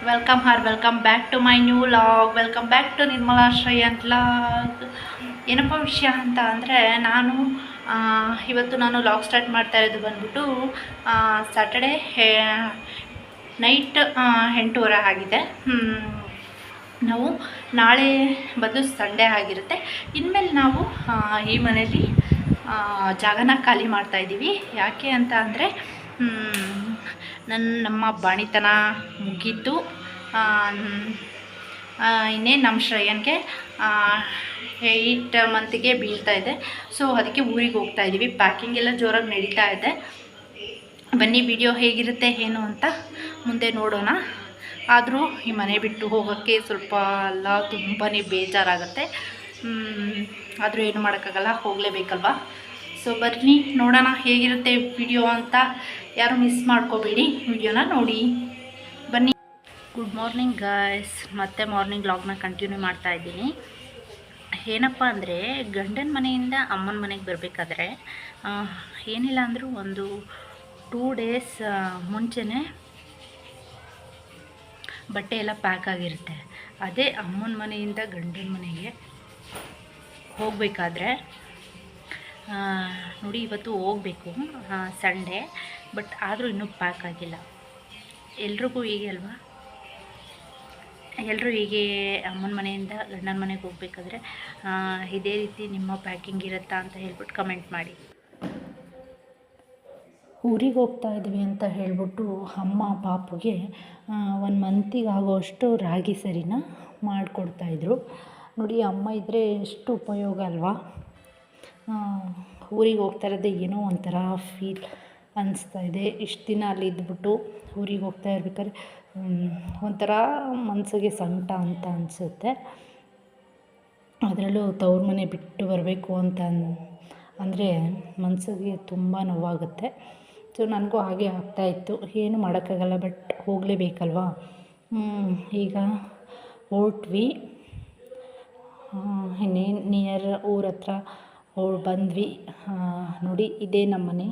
Welcome back to my new log. Welcome back to Nirmala Shreyanth log. ಏನಪ್ಪ ವಿಷಯ ಅಂತ ಅಂದರೆ ಇವತ್ತು ನಾನು ಲಾಗ್ ಸ್ಟಾರ್ಟ್ ಮಾಡ್ತಾ ಇರೋದು ಬಂದ್ಬಿಟ್ಟು ಸ್ಯಾಟರ್ಡೇ ನೈಟ್ 8:30 ಆಗಿದೆ. ನಾವು ನಾಳೆ ಬದಲು ಸಂಡೇ ಆಗಿರುತ್ತೆ. ಇನ್ಮೇಲೆ ನಾವು ಈ ಮನೇಲಿ ಜಾಗನ ಖಾಲಿ ಮಾಡ್ತಾಯಿದ್ದೀವಿ. ಯಾಕೆ ಅಂತ ಅಂದರೆ ನಮ್ಮ ಬಾಣಿತನ ಮುಗೀತು. ಇನ್ನೇನು ನಮ್ಮ ಶ್ರೇಯನ್ಗೆ 8 ಮಂತಿಗೆ ಬೀಳ್ತಾ ಇದೆ. ಸೊ ಅದಕ್ಕೆ ಊರಿಗೆ ಹೋಗ್ತಾ ಇದ್ದೀವಿ. ಪ್ಯಾಕಿಂಗ್ ಎಲ್ಲ ಜೋರಾಗಿ ನಡೀತಾ ಇದೆ. ಬನ್ನಿ ವಿಡಿಯೋ ಹೇಗಿರುತ್ತೆ ಏನು ಅಂತ ಮುಂದೆ ನೋಡೋಣ. ಆದರೂ ಈ ಮನೆ ಬಿಟ್ಟು ಹೋಗೋಕ್ಕೆ ಸ್ವಲ್ಪ ಎಲ್ಲ ತುಂಬಾ ಬೇಜಾರಾಗುತ್ತೆ. ಆದರೂ ಏನು ಮಾಡೋಕ್ಕಾಗಲ್ಲ, ಹೋಗಲೇಬೇಕಲ್ವ. ಸೊ ಬನ್ನಿ ನೋಡೋಣ ಹೇಗಿರುತ್ತೆ ವಿಡಿಯೋ ಅಂತ. ಯಾರು ಮಿಸ್ ಮಾಡ್ಕೋಬೇಡಿ, ವಿಡಿಯೋನ ನೋಡಿ ಬನ್ನಿ. Good morning guys. ಮತ್ತೆ ಮಾರ್ನಿಂಗ್ ಲಾಗ್ನ ಕಂಟಿನ್ಯೂ ಮಾಡ್ತಾ ಇದ್ದೀನಿ. ಏನಪ್ಪ ಅಂದರೆ ಗಂಡನ ಮನೆಯಿಂದ ಅಮ್ಮನ ಮನೆಗೆ ಬರಬೇಕಾದ್ರೆ ಏನಿಲ್ಲ ಅಂದರೂ ಒಂದು 2 ಡೇಸ್ ಮುಂಚೆನೇ ಬಟ್ಟೆ ಎಲ್ಲ ಪ್ಯಾಕ್ ಆಗಿರುತ್ತೆ. ಅದೇ ಅಮ್ಮನ ಮನೆಯಿಂದ ಗಂಡನ ಮನೆಗೆ ಹೋಗಬೇಕಾದ್ರೆ ನೋಡಿ, ಇವತ್ತು ಹೋಗಬೇಕು ಸಂಡೇ, ಬಟ್ ಆದರೂ ಇನ್ನೂ ಪ್ಯಾಕ್ ಆಗಿಲ್ಲ. ಎಲ್ರಿಗೂ ಹೀಗೆ ಅಲ್ವಾ? ಎಲ್ಲರೂ ಹೀಗೆ ಅಮ್ಮನ ಮನೆಯಿಂದ ಗಂಡನ ಮನೆಗೆ ಹೋಗಬೇಕಾದ್ರೆ ಇದೇ ರೀತಿ ನಿಮ್ಮ ಪ್ಯಾಕಿಂಗ್ ಇರುತ್ತಾ ಅಂತ ಹೇಳ್ಬಿಟ್ಟು ಕಮೆಂಟ್ ಮಾಡಿ. ಊರಿಗೆ ಹೋಗ್ತಾ ಇದ್ವಿ ಅಂತ ಹೇಳ್ಬಿಟ್ಟು ಅಮ್ಮ ಪಾಪುಗೆ 1 ಮಂತಿಗೆ ಆಗೋಷ್ಟು ರಾಗಿ ಸರಿನ ಮಾಡಿಕೊಡ್ತಾಯಿದ್ರು. ನೋಡಿ, ಅಮ್ಮ ಇದ್ದರೆ ಎಷ್ಟು ಉಪಯೋಗ ಅಲ್ವಾ. ಊರಿಗೆ ಹೋಗ್ತಾ ಇರೋದೇ ಏನೋ ಒಂಥರ ಫೀಲ್ ಅನಿಸ್ತಾ ಇದೆ. ಇಷ್ಟು ದಿನ ಅಲ್ಲಿ ಇದ್ಬಿಟ್ಟು ಊರಿಗೆ ಹೋಗ್ತಾ ಇರ್ಬೇಕಾದ್ರೆ ಒಂಥರ ಮನಸ್ಸಿಗೆ ಸಂಕಟ ಅಂತ ಅನಿಸುತ್ತೆ. ಅದರಲ್ಲೂ ತವ್ರ ಮನೆ ಬಿಟ್ಟು ಬರಬೇಕು ಅಂತ ಅಂದರೆ ಮನಸ್ಸಿಗೆ ತುಂಬ ನೋವಾಗುತ್ತೆ. ಸೊ ನನಗೂ ಹಾಗೆ ಆಗ್ತಾಯಿತ್ತು. ಏನು ಮಾಡೋಕ್ಕಾಗಲ್ಲ, ಬಟ್ ಹೋಗಲೇಬೇಕಲ್ವಾ. ಈಗ ಹೊರಟ್ವಿ. ಇನ್ನೇನು ನಿಯರ್ ಊರ ಹತ್ರ ಬಂದ್ವಿ. ನೋಡಿ, ಇದೇ ನಮ್ಮ ಮನೆ.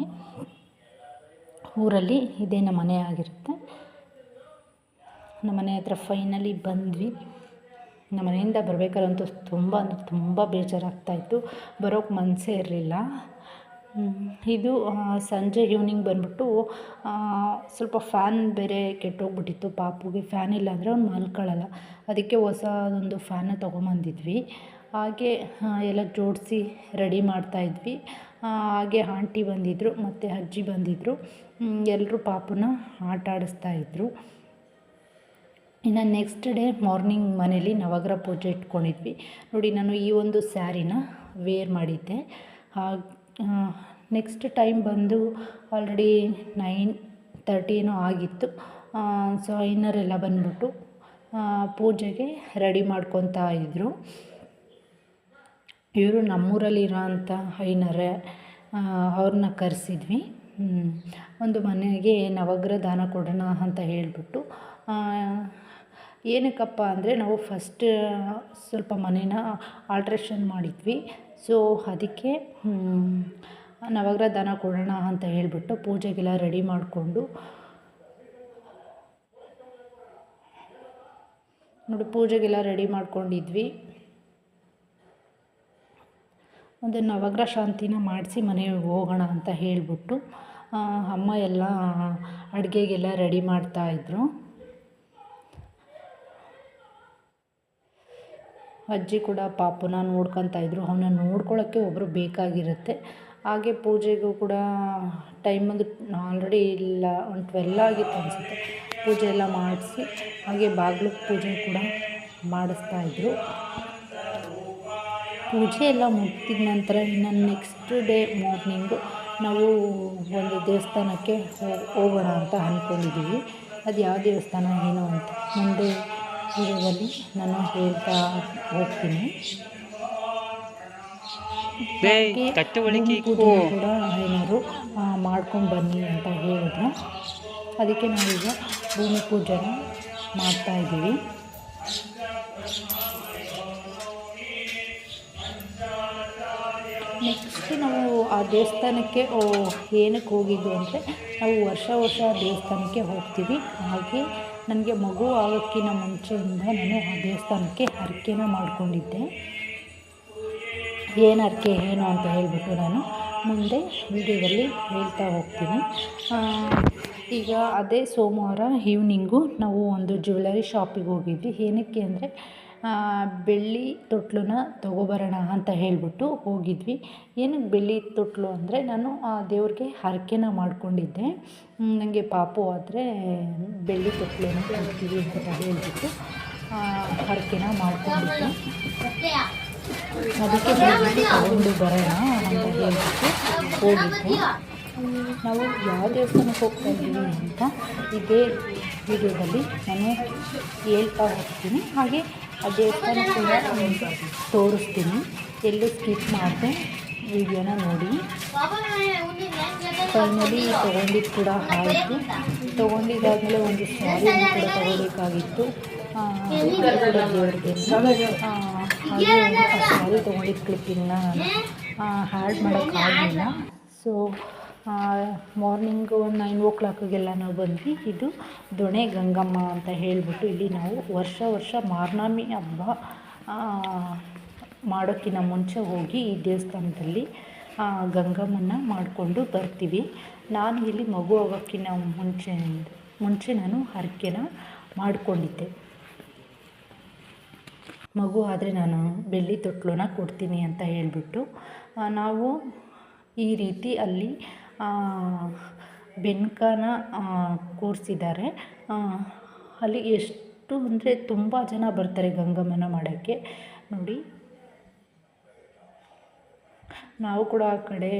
ಊರಲ್ಲಿ ಇದೇ ನಮ್ಮ ಮನೆ ಆಗಿರುತ್ತೆ. ನಮ್ಮ ಮನೆ ಹತ್ರ ಫೈನಲಿ ಬಂದ್ವಿ. ನಮ್ಮ ಮನೆಯಿಂದ ಬರಬೇಕಾದ್ರಂತೂ ತುಂಬ ಅಂದರೆ ತುಂಬ ಬೇಜಾರಾಗ್ತಾಯಿತ್ತು. ಬರೋಕ್ಕೆ ಮನಸ್ಸೇ ಇರಲಿಲ್ಲ. ಇದು ಸಂಜೆ ಈವ್ನಿಂಗ್ ಬಂದ್ಬಿಟ್ಟು ಸ್ವಲ್ಪ ಫ್ಯಾನ್ ಬೇರೆ ಕೆಟ್ಟೋಗ್ಬಿಟ್ಟಿತ್ತು. ಪಾಪುಗೆ ಫ್ಯಾನ್ ಇಲ್ಲ ಅಂದರೆ ಅವ್ನು ಮಲ್ಕೊಳ್ಳಲ್ಲ. ಅದಕ್ಕೆ ಹೊಸದೊಂದು ಫ್ಯಾನ ತೊಗೊಂಬಂದಿದ್ವಿ. ಹಾಗೆ ಎಲ್ಲ ಜೋಡಿಸಿ ರೆಡಿ ಮಾಡ್ತಾಯಿದ್ವಿ. ಹಾಗೆ ಆಂಟಿ ಬಂದಿದ್ದರು ಮತ್ತು ಅಜ್ಜಿ ಬಂದಿದ್ದರು. ಎಲ್ಲರೂ ಪಾಪುನ ಆಟ ಆಡಿಸ್ತಾಯಿದ್ರು. ಇನ್ನು ನೆಕ್ಸ್ಟ್ ಡೇ ಮಾರ್ನಿಂಗ್ ಮನೇಲಿ ನವಗ್ರಹ ಪೂಜೆ ಇಟ್ಕೊಂಡಿದ್ವಿ. ನೋಡಿ, ನಾನು ಈ ಒಂದು ಸ್ಯಾರಿನ ವೇರ್ ಮಾಡಿದ್ದೆ. ನೆಕ್ಸ್ಟ್ ಟೈಮ್ ಬಂದು ಆಲ್ರೆಡಿ 9:30 ಏನೋ ಆಗಿತ್ತು. ಸೊ ಐನರೆಲ್ಲ ಬಂದ್ಬಿಟ್ಟು ಪೂಜೆಗೆ ರೆಡಿ ಮಾಡ್ಕೊತಾ ಇದ್ದರು. ಇವರು ನಮ್ಮೂರಲ್ಲಿರೋ ಅಂಥ ಐನರೇ, ಅವ್ರನ್ನ ಕರೆಸಿದ್ವಿ. ಒಂದು ಮನೆಗೆ ನವಗ್ರಹ ದಾನ ಕೊಡೋಣ ಅಂತ ಹೇಳಿಬಿಟ್ಟು. ಏನಕ್ಕಪ್ಪ ಅಂದರೆ ನಾವು ಫಸ್ಟ್ ಸ್ವಲ್ಪ ಮನೇನ ಆಲ್ಟ್ರೇಷನ್ ಮಾಡಿದ್ವಿ. ಸೊ ಅದಕ್ಕೆ ನವಗ್ರಹ ದಾನ ಕೊಡೋಣ ಅಂತ ಹೇಳಿಬಿಟ್ಟು ಪೂಜೆಗೆಲ್ಲ ರೆಡಿ ಮಾಡಿಕೊಂಡು ನೋಡಿ, ಪೂಜೆಗೆಲ್ಲ ರೆಡಿ ಮಾಡ್ಕೊಂಡಿದ್ವಿ. ಒಂದು ನವಗ್ರಹ ಶಾಂತಿನ ಮಾಡಿಸಿ ಮನೆಗೆ ಹೋಗೋಣ ಅಂತ ಹೇಳಿಬಿಟ್ಟು ಅಮ್ಮ ಎಲ್ಲ ಅಡುಗೆಗೆಲ್ಲ ರೆಡಿ ಮಾಡ್ತಾಯಿದ್ರು. ಅಜ್ಜಿ ಕೂಡ ಪಾಪುನ ನೋಡ್ಕೊತಾಯಿದ್ರು. ಅವನ್ನ ನೋಡ್ಕೊಳ್ಳೋಕ್ಕೆ ಒಬ್ಬರು ಬೇಕಾಗಿರುತ್ತೆ. ಹಾಗೆ ಪೂಜೆಗೂ ಕೂಡ ಟೈಮ್ ಒಂದು ಆಲ್ರೆಡಿ ಇಲ್ಲ, ಒಂದು 12 ಆಗಿತ್ತು ಅನಿಸುತ್ತೆ. ಪೂಜೆ ಎಲ್ಲ ಮಾಡಿಸಿ ಹಾಗೆ ಬಾಗಿಲು ಪೂಜೆ ಕೂಡ ಮಾಡಿಸ್ತಾಯಿದ್ರು. ಪೂಜೆ ಎಲ್ಲ ಮುಗಿದ ನಂತರ ಇನ್ನು ನೆಕ್ಸ್ಟ್ ಡೇ ಮಾರ್ನಿಂಗು ನಾವು ಒಂದು ದೇವಸ್ಥಾನಕ್ಕೆ ಹೋಗೋಣ ಅಂತ ಅಂದ್ಕೊಂಡಿದ್ದೀವಿ. ಅದು ಯಾವ ದೇವಸ್ಥಾನ ಏನು ಅಂತ ಮುಂದೆ ವಿಡಿಯೋದಲ್ಲಿ ನಾನು ಹೇಳ್ತಾ ಹೋಗ್ತೀನಿ. ಪೂಜೆ ಕೂಡ ಏನಾದ್ರು ಮಾಡ್ಕೊಂಡು ಬನ್ನಿ ಅಂತ ಹೇಳಿದ್ರು. ಅದಕ್ಕೆ ನಾವೀಗ ಭೂಮಿ ಪೂಜೆನ ಮಾಡ್ತಾಯಿದ್ದೀವಿ. ನೆಕ್ಸ್ಟ್ ನಾವು ಆ ದೇವಸ್ಥಾನಕ್ಕೆ ಏನಕ್ಕೆ ಹೋಗಿದ್ದು ಅಂದರೆ ನಾವು ವರ್ಷ ದೇವಸ್ಥಾನಕ್ಕೆ ಹೋಗ್ತೀವಿ. ಹಾಗೆ ನನಗೆ ಮಗು ಆಗೋಕ್ಕಿಂತ ಮುಂಚೆಯಿಂದ ನಾನು ಆ ದೇವಸ್ಥಾನಕ್ಕೆ ಹರಕೆನ ಮಾಡಿಕೊಂಡಿದ್ದೆ. ಏನು ಹರಕೆ ಏನು ಅಂತ ಹೇಳಿಬಿಟ್ಟು ನಾನು ಮುಂದೆ ವಿಡಿಯೋದಲ್ಲಿ ಹೇಳ್ತಾ ಹೋಗ್ತೀನಿ. ಈಗ ಅದೇ ಸೋಮವಾರ ಈವ್ನಿಂಗು ನಾವು ಒಂದು ಜ್ಯುವೆಲರಿ ಶಾಪಿಗೆ ಹೋಗಿದ್ವಿ. ಏನಕ್ಕೆ ಅಂದರೆ ಬೆಳ್ಳಿ ತೊಟ್ಲನ್ನ ತೊಗೊಬರೋಣ ಅಂತ ಹೇಳಿಬಿಟ್ಟು ಹೋಗಿದ್ವಿ. ಏನಕ್ಕೆ ಬೆಳ್ಳಿ ತೊಟ್ಲು ಅಂದರೆ ನಾನು ಆ ದೇವ್ರಿಗೆ ಹರಕೆನ ಮಾಡಿಕೊಂಡಿದ್ದೆ. ನನಗೆ ಪಾಪು ಆದರೆ ಬೆಳ್ಳಿ ತೊಟ್ಲನ್ನ ಕೊಡ್ತೀವಿ ಅಂತ ಹೇಳಿಬಿಟ್ಟು ಹರಕೆನ ಮಾಡಿಕೊಂಡಿದ್ದೆ. ಅದಕ್ಕೆ ತಗೊಂಡು ಬರೋಣ ಅಂತ ಹೇಳ್ಬಿಟ್ಟು ಹೋಗಿದ್ದೆ. ನಾವು ಯಾವ ದೇವಸ್ಥಾನಕ್ಕೆ ಹೋಗ್ತಾ ಇದ್ದೀವಿ ಅಂತ ಇದೇ ವಿಡಿಯೋದಲ್ಲಿ ನಾನು ಹೇಳ್ತಾ ಹೋಗ್ತೀನಿ. ಹಾಗೆ ಆ ದೇವಸ್ಥಾನ ಕೂಡ ತೋರಿಸ್ತೀನಿ. ಎಲ್ಲೂ ಸ್ಕಿಪ್ ಮಾಡಿದೆ ವಿಡಿಯೋನ ನೋಡಿ. ಫೈನಲಿ ತೊಗೊಂಡಿದ್ದು ಕೂಡ ಆಯಿತು. ತೊಗೊಂಡಿದ್ದಾದಮೇಲೆ ಒಂದು ಸ್ಯಾರಿನ ಕೂಡ ತೊಗೋಬೇಕಾಗಿತ್ತು ದೇವ್ರಿಗೆ. ಹಾಗೆ ಆ ಸ್ಯಾರಿ ತೊಗೊಂಡಿದ್ದ ಕ್ಲಿಪ್ಪಿಂಗ್ನ ನಾನು ಹ್ಯಾಡ್ ಮಾಡೋಕ್ಕಾಗಲಿಲ್ಲ. ಸೊ ಮಾರ್ನಿಂಗ್ ಒಂದು 9 o'clock ನಾವು ಬಂದ್ವಿ. ಇದು ದೊಣೆ ಗಂಗಮ್ಮ ಅಂತ ಹೇಳಿಬಿಟ್ಟು ಇಲ್ಲಿ ನಾವು ವರ್ಷ ಮಾರ್ನಮಿ ಹಬ್ಬ ಮಾಡೋಕ್ಕಿಂತ ಮುಂಚೆ ಹೋಗಿ ಈ ದೇವಸ್ಥಾನದಲ್ಲಿ ಗಂಗಮ್ಮನ ಮಾಡಿಕೊಂಡು ಬರ್ತೀವಿ. ನಾನು ಇಲ್ಲಿ ಮಗು ಆಗೋಕ್ಕಿಂತ ಮುಂಚೆ ನಾನು ಹರಕೆನ ಮಾಡಿಕೊಂಡಿದ್ದೆ. ಮಗು ಆದರೆ ನಾನು ಬೆಳ್ಳಿ ತೊಟ್ಲನ್ನ ಕೊಡ್ತೀನಿ ಅಂತ ಹೇಳಿಬಿಟ್ಟು ನಾವು ಈ ರೀತಿ ಅಲ್ಲಿ ಬೆನ್ಕನ ಕೂರಿಸಿದ್ದಾರೆ. ಅಲ್ಲಿ ಎಷ್ಟು ಅಂದರೆ ತುಂಬ ಜನ ಬರ್ತಾರೆ ಗಂಗಮ್ಮನ ಮಾಡೋಕ್ಕೆ. ನೋಡಿ, ನಾವು ಕೂಡ ಆ ಕಡೆ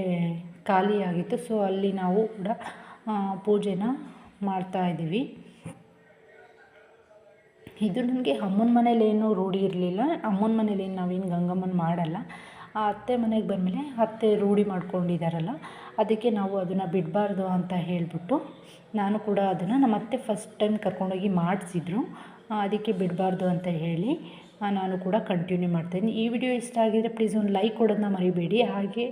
ಖಾಲಿಯಾಗಿತ್ತು. ಸೊ ಅಲ್ಲಿ ನಾವು ಕೂಡ ಪೂಜೆನ ಮಾಡ್ತಾಯಿದ್ದೀವಿ. ಇದು ನನಗೆ ಅಮ್ಮನ ಮನೇಲಿ ಏನೂ ರೂಢಿ ಇರಲಿಲ್ಲ. ಅಮ್ಮನ ಮನೇಲಿ ನಾವೇನು ಗಂಗಮ್ಮನ ಮಾಡಲ್ಲ. ಆ ಅತ್ತೆ ಮನೆಗೆ ಬಂದಮೇಲೆ ಅತ್ತೆ ರೂಢಿ ಮಾಡ್ಕೊಂಡಿದ್ದಾರಲ್ಲ, ಅದಕ್ಕೆ ನಾವು ಅದನ್ನು ಬಿಡಬಾರ್ದು ಅಂತ ಹೇಳಿಬಿಟ್ಟು ನಾನು ಕೂಡ ಅದನ್ನು ನಮ್ಮ ಅತ್ತೆ ಫಸ್ಟ್ ಟೈಮ್ ಕರ್ಕೊಂಡೋಗಿ ಮಾಡಿಸಿದ್ರು. ಅದಕ್ಕೆ ಬಿಡಬಾರ್ದು ಅಂತ ಹೇಳಿ ನಾನು ಕೂಡ ಕಂಟಿನ್ಯೂ ಮಾಡ್ತಾಯಿದ್ದೀನಿ. ಈ ವಿಡಿಯೋ ಇಷ್ಟ ಆಗಿದರೆ ಪ್ಲೀಸ್ ಒಂದು ಲೈಕ್ ಕೊಡೋದನ್ನ ಮರಿಬೇಡಿ. ಹಾಗೆ